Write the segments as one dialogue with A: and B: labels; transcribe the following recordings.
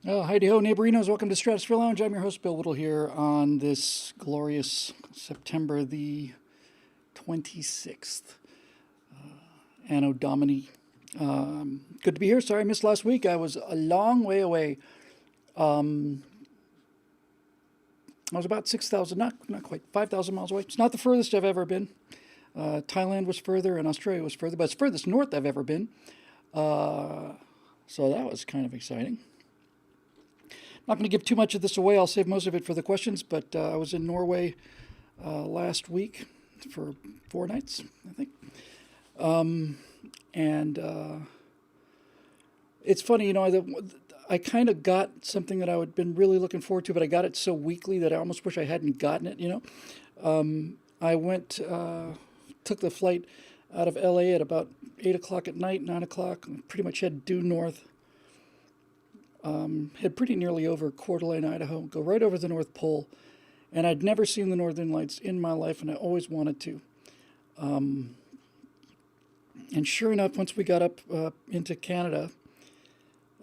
A: Heidi ho, neighborinos. Welcome to Stratosphere Lounge. I'm your host, Bill Whittle, here on this glorious September the 26th, Anno Domini. Good to be here. Sorry I missed last week. I was a long way away. I was about 6,000, not quite, 5,000 miles away. It's not the furthest I've ever been. Thailand was further and Australia was further, but it's furthest north I've ever been. So that was kind of exciting. Not going to give too much of this away. I'll save most of it for the questions. But I was in Norway last week for 4 nights, I think. And it's funny, I kind of got something that I had been really looking forward to, but I got it so weakly that I almost wish I hadn't gotten it. I went, took the flight out of LA at about 8 o'clock at night, 9 o'clock, and pretty much head due north. Head pretty nearly over Coeur d'Alene, Idaho, go right over the North Pole. And I'd never seen the Northern Lights in my life, and I always wanted to. And sure enough, once we got up into Canada,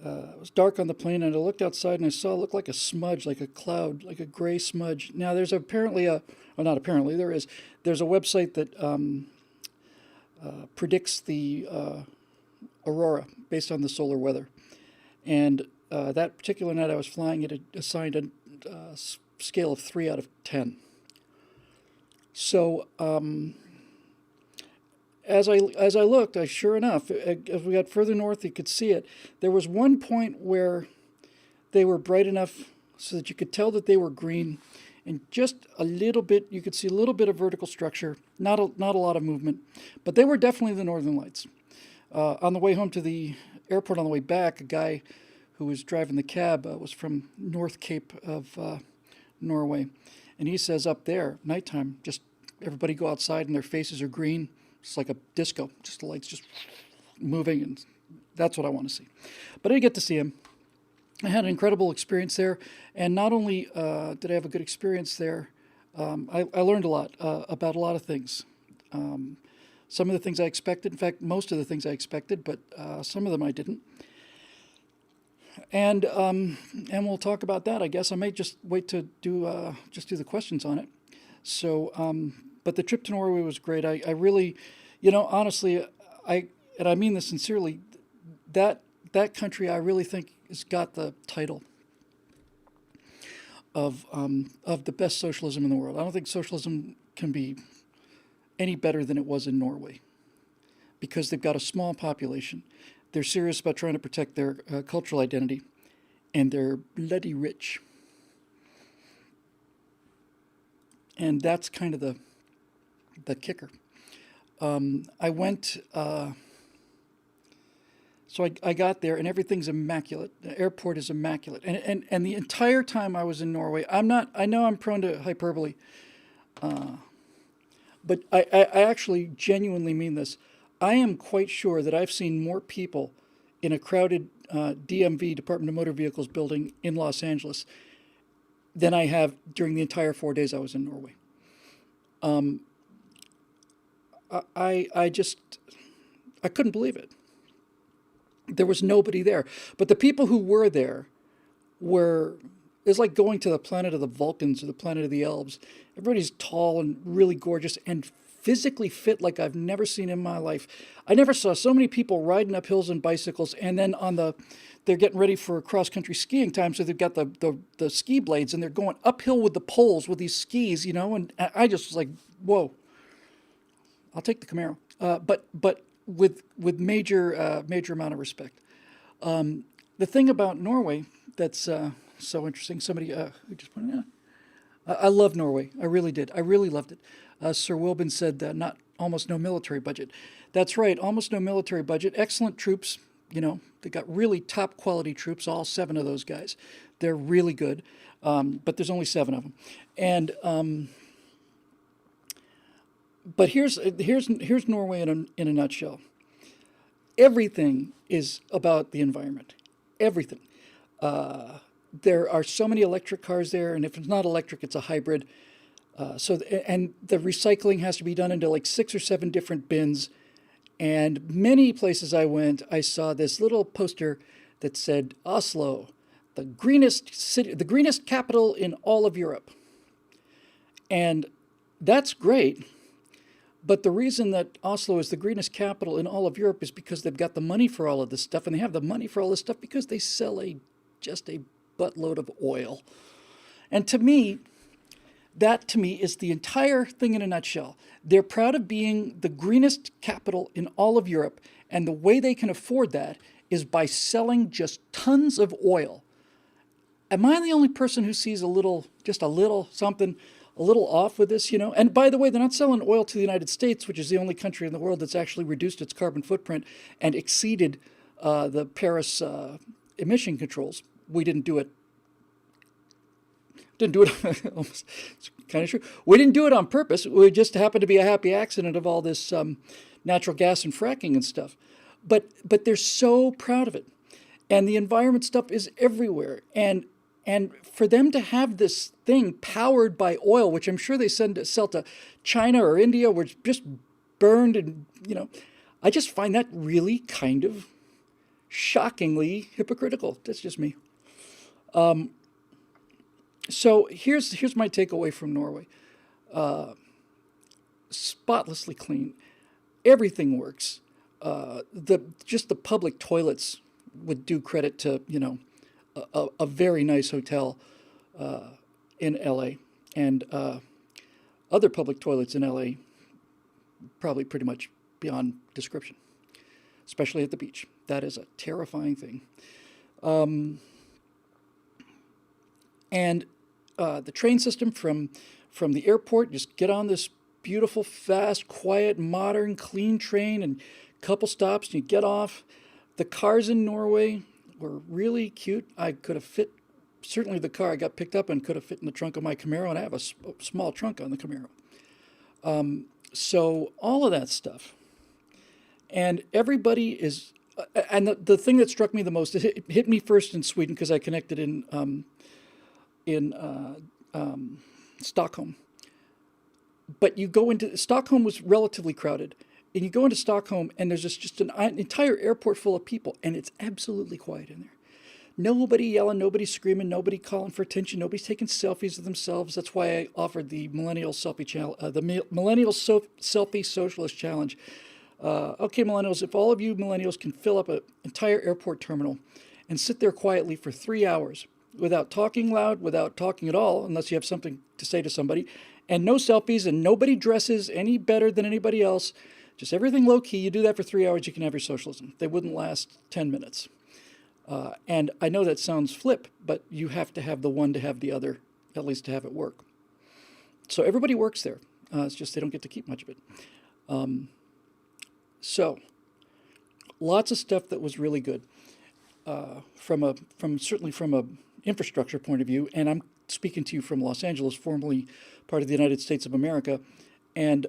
A: it was dark on the plane, and I looked outside and I saw it looked like a smudge, like a cloud, like a gray smudge. Now, there's apparently not apparently, there's a website that predicts the aurora based on the solar weather. And that particular night I was flying, it had assigned a scale of 3 out of 10. So as I looked, sure enough, as we got further north, you could see it. There was one point where they were bright enough so that you could tell that they were green, and just a little bit, you could see a little bit of vertical structure, not a lot of movement, but they were definitely the Northern Lights. On the way home to the airport, on the way back, a guy who was driving the cab was from North Cape of Norway, and he says up there, nighttime, just everybody go outside and their faces are green. It's like a disco, just the lights just moving, and that's what I want to see. But I didn't get to see him. I had an incredible experience there, and not only did I have a good experience there, I learned a lot about a lot of things. Some of the things I expected, in fact, most of the things I expected, but some of them I didn't. And we'll talk about that. I guess I may just wait to do the questions on it. So, but the trip to Norway was great. I really, honestly, and I mean this sincerely, that country I really think has got the title of the best socialism in the world. I don't think socialism can be any better than it was in Norway, because they've got a small population. They're serious about trying to protect their cultural identity, and they're bloody rich. And that's kind of the kicker. I went, so I got there, and everything's immaculate. The airport is immaculate. And the entire time I was in Norway, I know I'm prone to hyperbole, but I actually genuinely mean this. I am quite sure that I've seen more people in a crowded DMV, Department of Motor Vehicles building in Los Angeles than I have during the entire 4 days I was in Norway. I couldn't believe it. There was nobody there. But the people who were there it's like going to the planet of the Vulcans or the planet of the Elves. Everybody's tall and really gorgeous and physically fit like I've never seen in my life. I never saw so many people riding up hills on bicycles, and then they're getting ready for cross-country skiing time, so they've got the ski blades, and they're going uphill with the poles with these skis, and I just was like, whoa, I'll take the Camaro. But with major amount of respect. The thing about Norway that's so interesting, somebody who just pointed out, I love Norway. I really did. I really loved it. Sir Wilbin said not almost no military budget. That's right, almost no military budget. Excellent troops. They got really top quality troops. All 7 of those guys, they're really good. But there's only 7 of them. And but here's Norway in a nutshell. Everything is about the environment. Everything. There are so many electric cars there, and if it's not electric, it's a hybrid. And the recycling has to be done into like 6 or 7 different bins. And many places I went, I saw this little poster that said Oslo, the greenest city, the greenest capital in all of Europe. And that's great. But the reason that Oslo is the greenest capital in all of Europe is because they've got the money for all of this stuff. And they have the money for all this stuff because they sell just a buttload of oil. And to me, that to me is the entire thing in a nutshell. They're proud of being the greenest capital in all of Europe. And the way they can afford that is by selling just tons of oil. Am I the only person who sees just a little something, a little off with this, And by the way, they're not selling oil to the United States, which is the only country in the world that's actually reduced its carbon footprint and exceeded the Paris emission controls. We didn't do it. Almost, it's kind of true. We didn't do it on purpose. It just happened to be a happy accident of all this natural gas and fracking and stuff. But they're so proud of it. And the environment stuff is everywhere. And for them to have this thing powered by oil, which I'm sure they sell to China or India, where it's just burned and, I just find that really kind of shockingly hypocritical. That's just me. So here's my takeaway from Norway. Spotlessly clean. Everything works. Just the public toilets would do credit to, a very nice hotel in LA, and other public toilets in LA probably pretty much beyond description, especially at the beach. That is a terrifying thing. And the train system from the airport, just get on this beautiful, fast, quiet, modern, clean train, and a couple stops, and you get off. The cars in Norway were really cute. I could have fit, certainly the car I got picked up and could have fit in the trunk of my Camaro, and I have a small trunk on the Camaro. So all of that stuff. And everybody is, and the thing that struck me the most, it hit me first in Sweden because I connected in Stockholm. But you go into, Stockholm was relatively crowded. And you go into Stockholm, and there's just an entire airport full of people, and it's absolutely quiet in there. Nobody yelling, nobody screaming, nobody calling for attention, nobody's taking selfies of themselves. That's why I offered the Millennial Selfie Challenge, Selfie Socialist Challenge. Okay, millennials, if all of you millennials can fill up an entire airport terminal and sit there quietly for 3 hours without talking loud, without talking at all, unless you have something to say to somebody, and no selfies, and nobody dresses any better than anybody else, just everything low-key, you do that for 3 hours, you can have your socialism. They wouldn't last 10 minutes. And I know that sounds flip, but you have to have the one to have the other, at least to have it work. So everybody works there. It's just they don't get to keep much of it. So lots of stuff that was really good certainly from a infrastructure point of view. And I'm speaking to you from Los Angeles, formerly part of the United States of America, and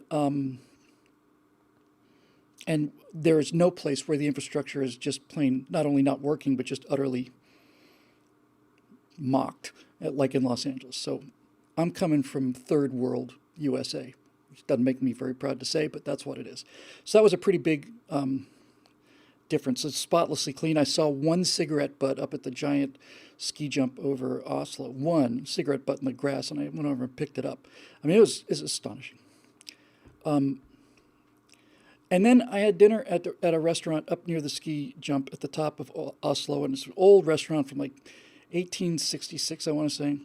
A: there is no place where the infrastructure is just plain not only not working, but just utterly mocked, like in Los Angeles. So I'm coming from third world USA, which doesn't make me very proud to say, but that's what it is. So that was a pretty big difference. It's spotlessly clean. I saw one cigarette butt up at the giant ski jump over Oslo. One cigarette butt in the grass, and I went over and picked it up. I mean, it was astonishing. And then I had dinner at a restaurant up near the ski jump at the top of Oslo, and it's an old restaurant from like 1866, I want to say,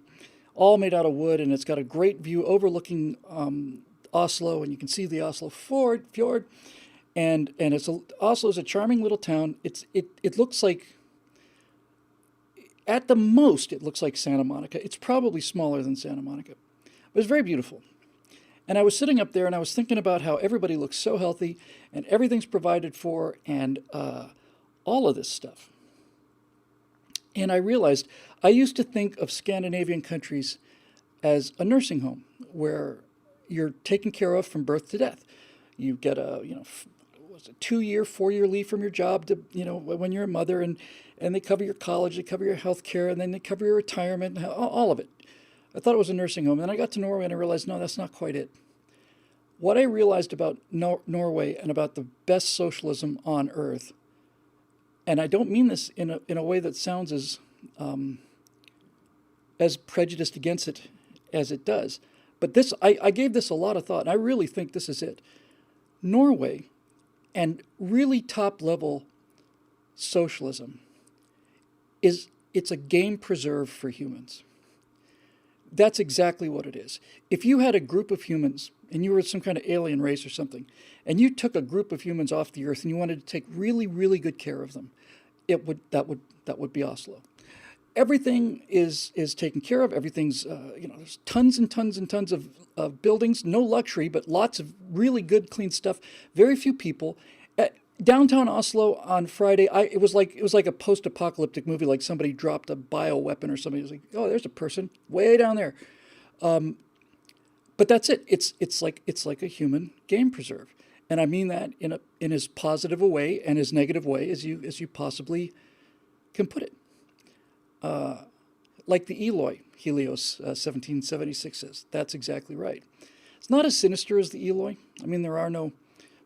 A: all made out of wood, and it's got a great view overlooking Oslo, and you can see the Oslo fjord, and Oslo is a charming little town. It looks like, at the most, it looks like Santa Monica. It's probably smaller than Santa Monica, but it's very beautiful. And I was sitting up there and I was thinking about how everybody looks so healthy and everything's provided for and all of this stuff. And I realized I used to think of Scandinavian countries as a nursing home where you're taken care of from birth to death. You get a 2-year, 4-year leave from your job to, when you're a mother, and they cover your college, they cover your health care, and then they cover your retirement, all of it. I thought it was a nursing home. And then I got to Norway and I realized, no, that's not quite it. What I realized about Norway and about the best socialism on earth, and I don't mean this in a way that sounds as as prejudiced against it as it does. But this, I gave this a lot of thought, and I really think this is it. Norway and really top level socialism it's a game preserve for humans. That's exactly what it is. If you had a group of humans and you were some kind of alien race or something, and you took a group of humans off the earth and you wanted to take really, really good care of them, that would be Oslo. Everything is taken care of. Everything's there's tons and tons and tons of buildings, no luxury, but lots of really good, clean stuff. Very few people. Downtown Oslo on Friday, it was like a post-apocalyptic movie, like somebody dropped a bioweapon or something. It was like, oh, there's a person way down there. But that's it. It's like a human game preserve, and I mean that in as positive a way and as negative way as you possibly can put it. Like the Eloi, Helios 1776 says. That's exactly right. It's not as sinister as the Eloi. I mean, there are no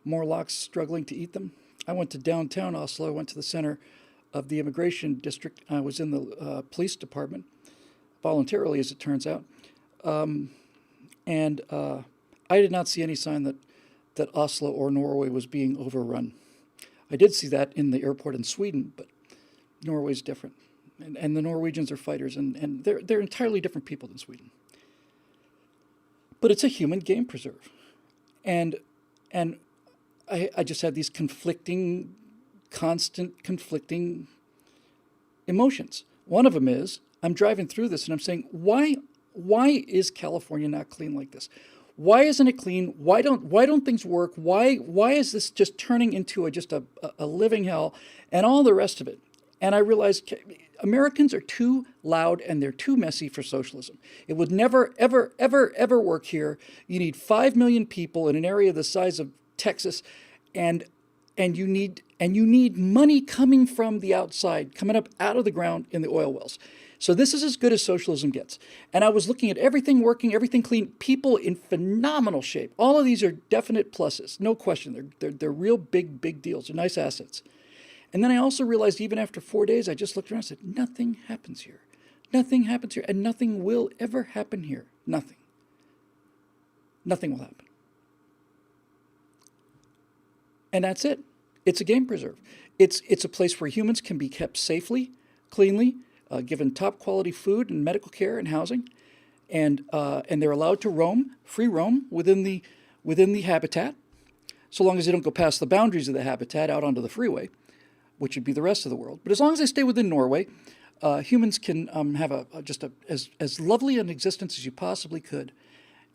A: Morlocks struggling to eat them. I went to downtown Oslo. I went to the center of the immigration district. I was in the police department, voluntarily, as it turns out. And I did not see any sign that Oslo or Norway was being overrun. I did see that in the airport in Sweden, but Norway's different. And the Norwegians are fighters, and they're entirely different people than Sweden. But it's a human game preserve. And I just had these constant conflicting emotions. One of them is, I'm driving through this and I'm saying, why is California not clean like this? Why isn't it clean? Why don't things work? Why is this just turning into a living hell and all the rest of it? And I realized Americans are too loud and they're too messy for socialism. It would never, ever, ever, ever work here. You need 5 million people in an area the size of Texas, and you need money coming from the outside, coming up out of the ground in the oil wells. So this is as good as socialism gets. And I was looking at everything working, everything clean, people in phenomenal shape. All of these are definite pluses, no question. They're real big deals. They're nice assets. And then I also realized, even after 4 days, I just looked around and said, nothing happens here. Nothing happens here, and nothing will ever happen here. Nothing. Nothing will happen. And that's it. It's a game preserve. It's a place where humans can be kept safely, cleanly, given top quality food and medical care and housing, and they're allowed to roam, free roam within the habitat, so long as they don't go past the boundaries of the habitat out onto the freeway, which would be the rest of the world. But as long as they stay within Norway, humans can have as lovely an existence as you possibly could.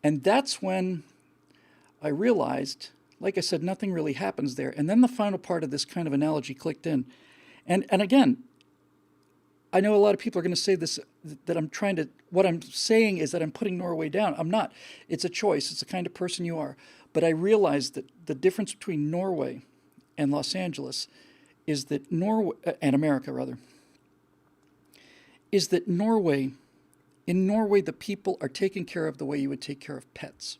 A: And that's when I realized, like I said, nothing really happens there. And then the final part of this kind of analogy clicked in. And again, I know a lot of people are going to say this, that what I'm saying is that I'm putting Norway down. I'm not. It's a choice. It's the kind of person you are. But I realized that the difference between Norway and Los Angeles is that and America rather, is that in Norway, the people are taken care of the way you would take care of pets.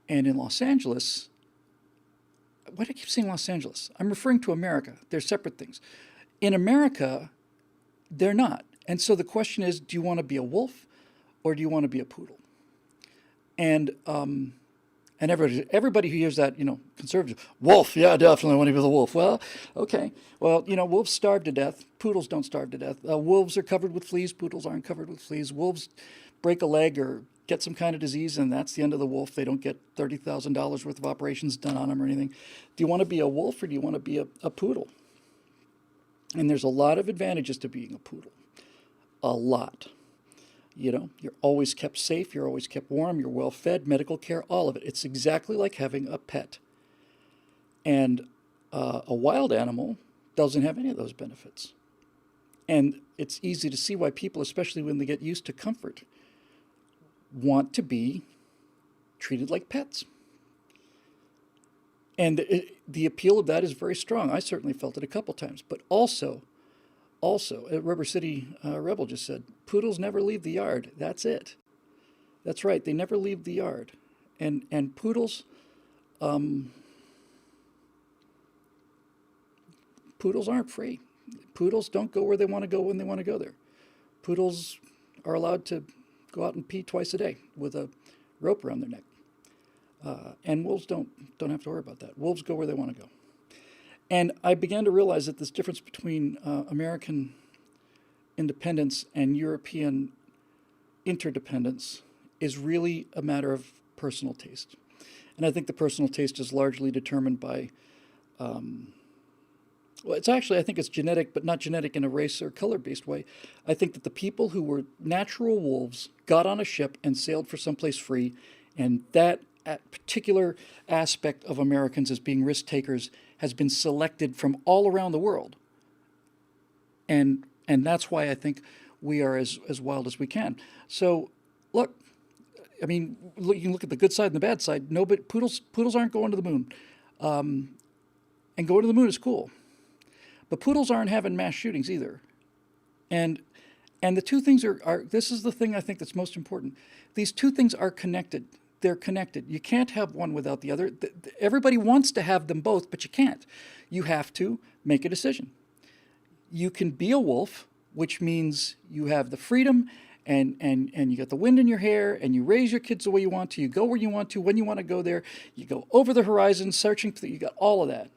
A: And in Los Angeles, why do I keep saying Los Angeles? I'm referring to America. They're separate things. In America, they're not. And so the question is, do you want to be a wolf or do you want to be a poodle? And everybody who hears that, conservative, wolf, yeah, definitely want to be the wolf. Well, okay. Well, wolves starve to death. Poodles don't starve to death. Wolves are covered with fleas. Poodles aren't covered with fleas. Wolves break a leg or get some kind of disease, and that's the end of the wolf. They don't get $30,000 worth of operations done on them or anything. Do you want to be a wolf or do you want to be a poodle? And there's a lot of advantages to being a poodle. A lot. You're always kept safe, you're always kept warm, you're well fed, medical care, all of it. It's exactly like having a pet. And a wild animal doesn't have any of those benefits. And it's easy to see why people, especially when they get used to comfort, want to be treated like pets. And the appeal of that is very strong. I certainly felt it a couple times. But also, Rubber City Rebel just said, poodles never leave the yard. That's it. That's right. They never leave the yard. And poodles, poodles aren't free. Poodles don't go where they want to go when they want to go there. Poodles are allowed to go out and pee twice a day with a rope around their neck. And wolves don't have to worry about that. Wolves go where they want to go. And I began to realize that this difference between American independence and European interdependence is really a matter of personal taste. And I think the personal taste is largely determined by, well, it's actually, I think it's genetic, but not genetic in a race or color-based way. I think that the people who were natural wolves got on a ship and sailed for someplace free, and that particular aspect of Americans as being risk takers has been selected from all around the world. And that's why I think we are as wild as we can. So, look, I mean, you can look at the good side and the bad side. No, but poodles aren't going to the moon, and going to the moon is cool. But poodles aren't having mass shootings either, and the two things are this is the thing I think that's most important. These two things are connected. They're connected. You can't have one without the other. Everybody wants to have them both, but you can't. You have to make a decision. You can be a wolf, which means you have the freedom and you got the wind in your hair, and you raise your kids the way you want to. You go where you want to, when you want to go there. You go over the horizon, searching for you got all of that.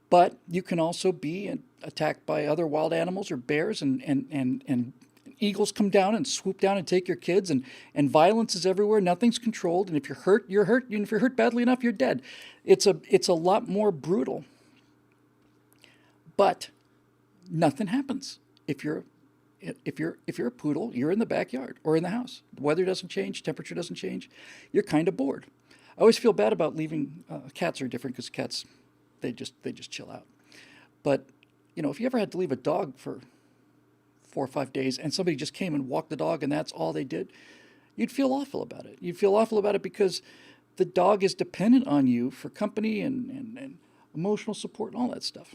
A: But you can also be attacked by other wild animals or bears, and eagles come down and swoop down and take your kids, and violence is everywhere. Nothing's controlled, and if you're hurt, you're hurt. And if you're hurt badly enough, you're dead. It's a lot more brutal. But nothing happens if you're a poodle. You're in the backyard or in the house. The weather doesn't change, temperature doesn't change. You're kind of bored. I always feel bad about leaving. Cats are different because cats, they just chill out. But if you ever had to leave a dog for 4 or 5 days and somebody just came and walked the dog and that's all they did, you'd feel awful about it. You'd feel awful about it because the dog is dependent on you for company and emotional support and all that stuff.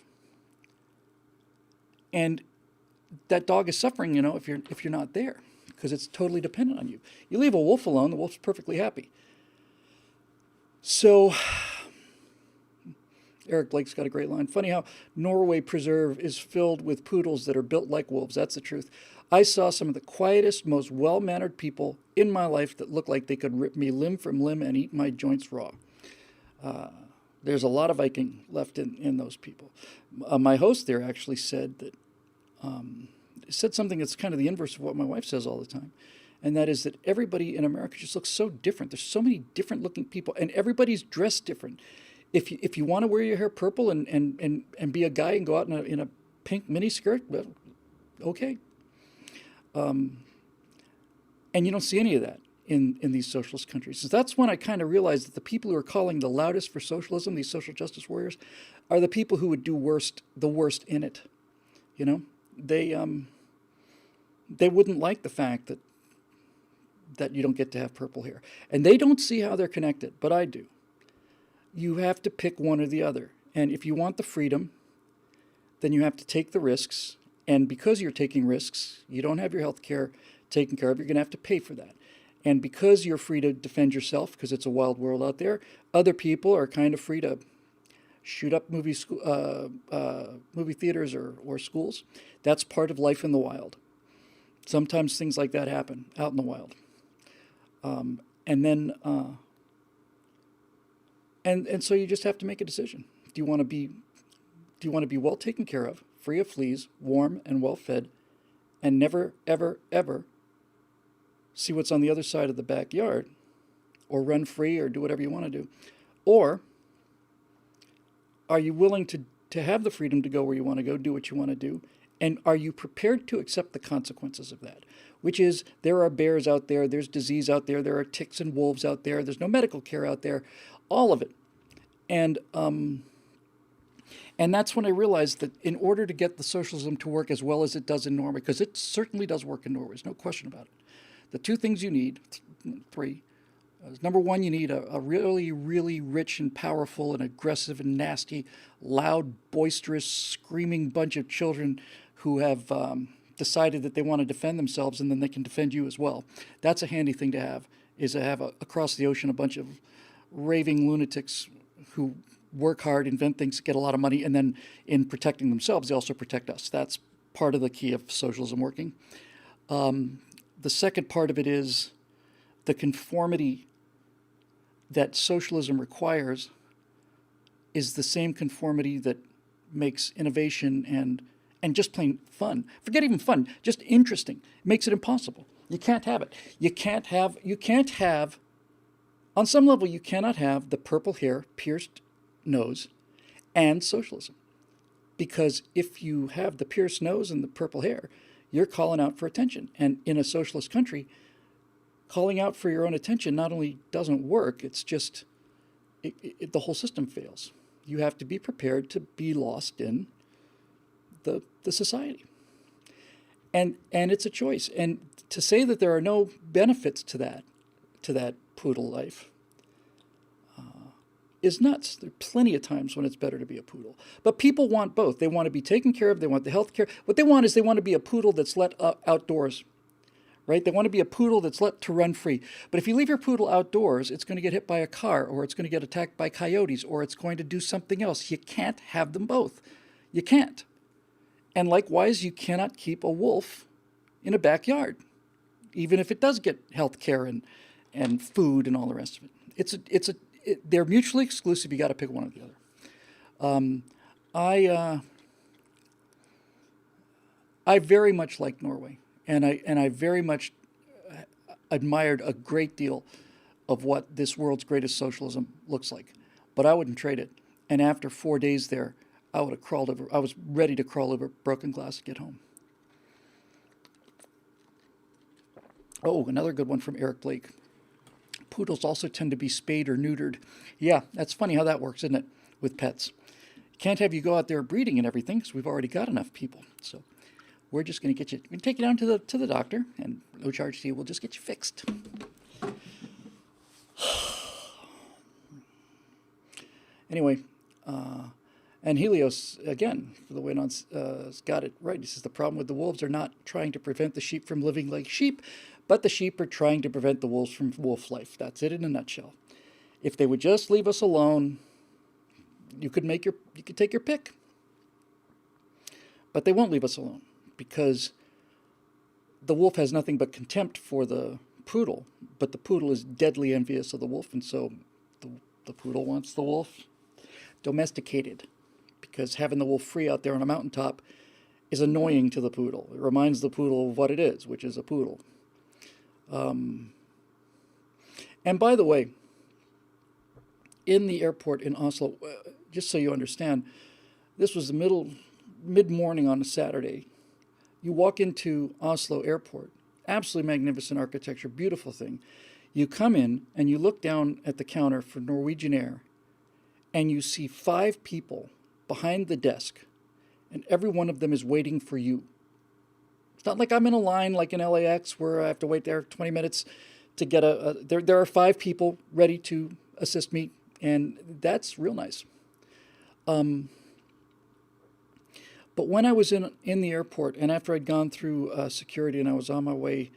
A: And that dog is suffering, if you're not there, because it's totally dependent on you. You leave a wolf alone, the wolf's perfectly happy. So Eric Blake's got a great line. Funny how Norway Preserve is filled with poodles that are built like wolves. That's the truth. I saw some of the quietest, most well-mannered people in my life that looked like they could rip me limb from limb and eat my joints raw. There's a lot of Viking left in those people. My host there actually said that said something that's kind of the inverse of what my wife says all the time, and that is that everybody in America just looks so different. There's so many different looking people, and everybody's dressed different. If you want to wear your hair purple and be a guy and go out in a pink mini skirt, well, okay. And you don't see any of that in these socialist countries. So that's when I kind of realized that the people who are calling the loudest for socialism, these social justice warriors, are the people who would do the worst in it. They wouldn't like the fact that you don't get to have purple hair. And they don't see how they're connected, but I do. You have to pick one or the other. And if you want the freedom, then you have to take the risks. And because you're taking risks, you don't have your health care taken care of. You're going to have to pay for that. And because you're free to defend yourself, because it's a wild world out there, other people are kind of free to shoot up movie theaters or schools. That's part of life in the wild. Sometimes things like that happen out in the wild. And so you just have to make a decision. Do you want to be well taken care of, free of fleas, warm and well fed, and never, ever, ever see what's on the other side of the backyard, or run free or do whatever you want to do? Or are you willing to have the freedom to go where you want to go, do what you want to do? And are you prepared to accept the consequences of that? Which is, there are bears out there, there's disease out there, there are ticks and wolves out there, there's no medical care out there, all of it. And that's when I realized that in order to get the socialism to work as well as it does in Norway, because it certainly does work in Norway, there's no question about it. The two things you need, three, number one, you need a really, really rich and powerful and aggressive and nasty, loud, boisterous, screaming bunch of children who have decided that they want to defend themselves, and then they can defend you as well. That's a handy thing to have, is to have across the ocean a bunch of raving lunatics who work hard, invent things, get a lot of money, and then in protecting themselves, they also protect us. That's part of the key of socialism working. The second part of it is the conformity that socialism requires is the same conformity that makes innovation and just plain fun. Forget even fun, just interesting. It makes it impossible. You can't have it. You can't have, on some level, you cannot have the purple hair, pierced nose, and socialism. Because if you have the pierced nose and the purple hair, you're calling out for attention. And in a socialist country, calling out for your own attention not only doesn't work, it's just, the whole system fails. You have to be prepared to be lost in the society. And it's a choice. And to say that there are no benefits to that poodle life is nuts. There are plenty of times when it's better to be a poodle. But people want both. They want to be taken care of. They want the health care. What they want is they want to be a poodle that's let outdoors, right? They want to be a poodle that's let to run free. But if you leave your poodle outdoors, it's going to get hit by a car, or it's going to get attacked by coyotes, or it's going to do something else. You can't have them both. You can't. And likewise, you cannot keep a wolf in a backyard, even if it does get health care and food and all the rest of it. They're mutually exclusive. You got to pick one or the other. I very much like Norway, and I very much admired a great deal of what this world's greatest socialism looks like. But I wouldn't trade it. And after 4 days there, I would have crawled over. I was ready to crawl over broken glass to get home. Oh, another good one from Eric Blake. Poodles also tend to be spayed or neutered. Yeah, that's funny how that works, isn't it, with pets? Can't have you go out there breeding and everything, because we've already got enough people. So we're just going to get you. We're going to take you down to the doctor, and no charge to you. We'll just get you fixed. Anyway, and Helios, again, for the way on, got it right. He says the problem with the wolves are not trying to prevent the sheep from living like sheep, but the sheep are trying to prevent the wolves from wolf life. That's it in a nutshell. If they would just leave us alone, you could take your pick. But they won't leave us alone, because the wolf has nothing but contempt for the poodle, but the poodle is deadly envious of the wolf, and so the poodle wants the wolf domesticated, because having the wolf free out there on a mountaintop is annoying to the poodle. It reminds the poodle of what it is, which is a poodle. And by the way, in the airport in Oslo, just so you understand, this was mid-morning on a Saturday. You walk into Oslo airport, absolutely magnificent architecture, beautiful thing. You come in and you look down at the counter for Norwegian Air, and you see 5 people behind the desk, and every one of them is waiting for you. It's not like I'm in a line like in LAX where I have to wait there 20 minutes to get there are 5 people ready to assist me, and that's real nice. But when I was in the airport, and after I'd gone through security and I was on my way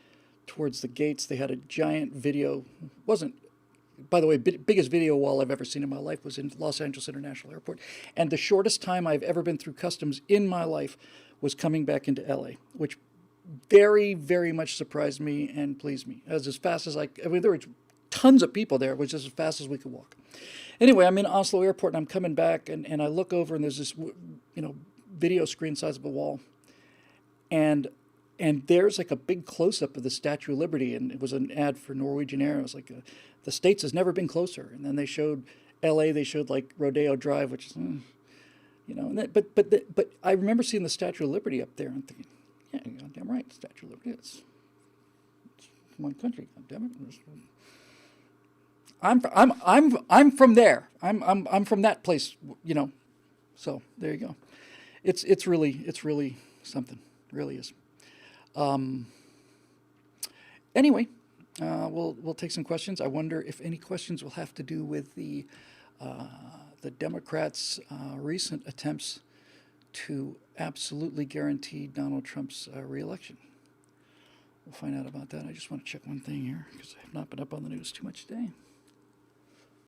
A: towards the gates, they had a giant video. Wasn't, by the way, biggest video wall I've ever seen in my life was in Los Angeles International Airport. And the shortest time I've ever been through customs in my life was coming back into LA, which very, very much surprised me and pleased me. As fast as I mean, there were tons of people there. It was just as fast as we could walk. Anyway, I'm in Oslo Airport, and I'm coming back, and I look over, and there's this, video screen size of a wall. And there's like a big close-up of the Statue of Liberty, and it was an ad for Norwegian Air. It was like, the States has never been closer. And then they showed L.A., they showed like Rodeo Drive, which is, but I remember seeing the Statue of Liberty up there and thinking, yeah, you're goddamn right, Statue of Liberty, it's one country, goddamn it. I'm from there. I'm from that place, So there you go. It's really something. It really is. Anyway, we'll take some questions. I wonder if any questions will have to do with the Democrats' recent attempts to absolutely guarantee Donald Trump's reelection. We'll find out about that. I just want to check one thing here, because I have not been up on the news too much today.